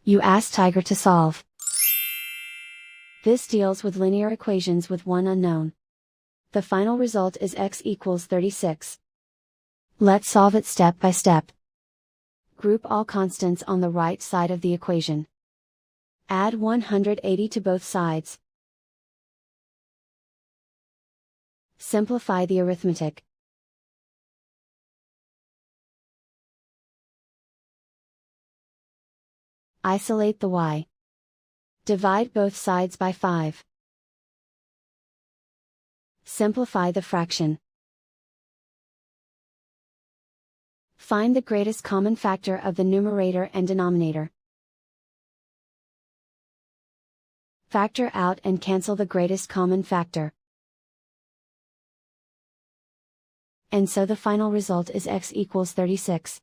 You ask Tiger to solve. This deals with linear equations with one unknown. The final result is x equals 36. Let's solve it step by step. Group all constants on the right side of the equation. Add 180 to both sides. Simplify the arithmetic. Isolate the y. Divide both sides by 5. Simplify the fraction. Find the greatest common factor of the numerator and denominator. Factor out and cancel the greatest common factor. And so the final result is x equals 36.